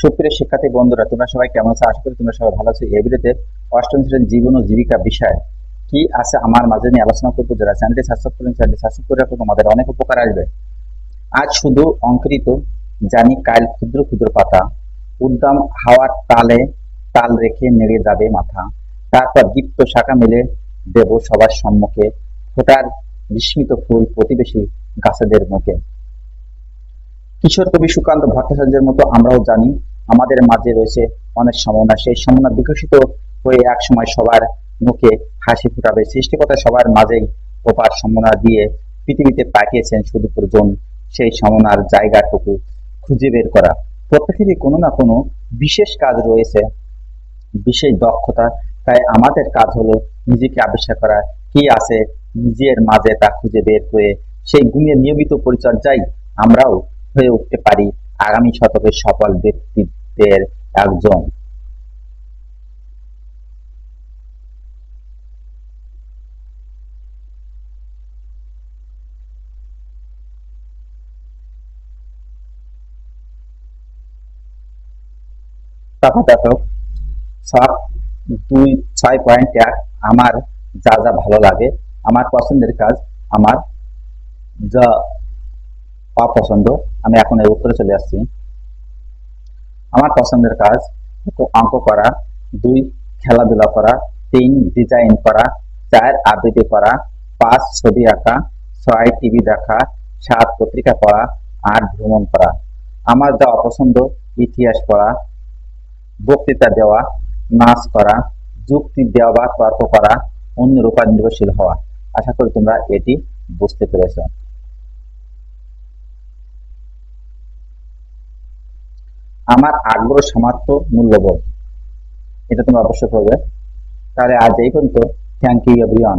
সুপ্রিয় শিক্ষার্থী বন্ধুরা, তোমরা সবাই কেমন আছো? আশা করি তোমরা সবাই ভালো আছো। এই ভিডিওতে অষ্টম শ্রেণীর জীবন ও জীবিকা বিষয় কি আছে আমার মাঝে নিয়ে আলোচনা করবো। যারা চ্যানেলটি সাবস্ক্রাইব করেন, চ্যানেলটি সাবস্ক্রাইব করে রাখো, তোমাদের অনেক উপকার আসবে। আজ শুধু অঙ্কুরিত জানি, কাল ক্ষুদ্র ক্ষুদ্র পাতা, উদ্দাম হাওয়ার তালে তাল রেখে নেড়ে যাবে মাথা। তারপর দীপ্ত শাখা মেলে দেব সবার সম্মুখে, ফোটার বিস্মিত ফুল প্রতিবেশী গাছেদের মুখে। কিশোর কবি সুকান্ত ভট্টাচার্যের মতো আমরাও জানি আমাদের মাঝে রয়েছে অনেক সম্ভাবনা। সেই সম্ভাবনা বিকশিত হয়ে একসময় সবার মুখে হাসি ফোটাবে। সৃষ্টিকর্তা সবার মাঝেই অপার সম্ভাবনা দিয়ে পৃথিবীতে পাঠিয়েছেন, শুধু প্রয়োজন সেই সম্ভাবনার জায়গাটুকু খুঁজে বের করা। প্রত্যেকেরই কোনো না কোনো বিশেষ কাজ রয়েছে, বিশেষ দক্ষতা। তাই আমাদের কাজ হলো নিজেকে আবিষ্কার করা, কি আছে নিজের মাঝে তা খুঁজে বের করে সেই গুণের নিয়মিত পরিচর্যায় আমরাও হয়ে উঠতে পারি আগামী শতকের সফল ব্যক্তিত্বের একজন। তথা দেখো, 6.1 আমার যা যা ভালো লাগে, আমার পছন্দের কাজ, আমার যা অপছন্দ। আমি এখন এর উত্তরে চলে আসছি। আমার পছন্দের কাজ: অঙ্ক করা, 2 খেলাধুলা করা, 3 ডিজাইন করা, 4 আবৃত্তি করা, 5 ছবি আঁকা, 6 টিভি দেখা, 7 পত্রিকা পড়া, 8 ভ্রমণ করা। আমার যা অপছন্দ: ইতিহাস পড়া, বক্তৃতা দেওয়া, নাচ করা, যুক্তি দেওয়া বা তর্ক করা, অন্যের উপর নির্ভরশীল হওয়া। আশা করি তোমরা এটি বুঝতে পেরেছ। আমার আগ্রহ সামর্থ্য মূল্যবোধ, এটা তোমরা অবশ্যই করবে। তাহলে আজ এই পর্যন্ত। Thank you everyone.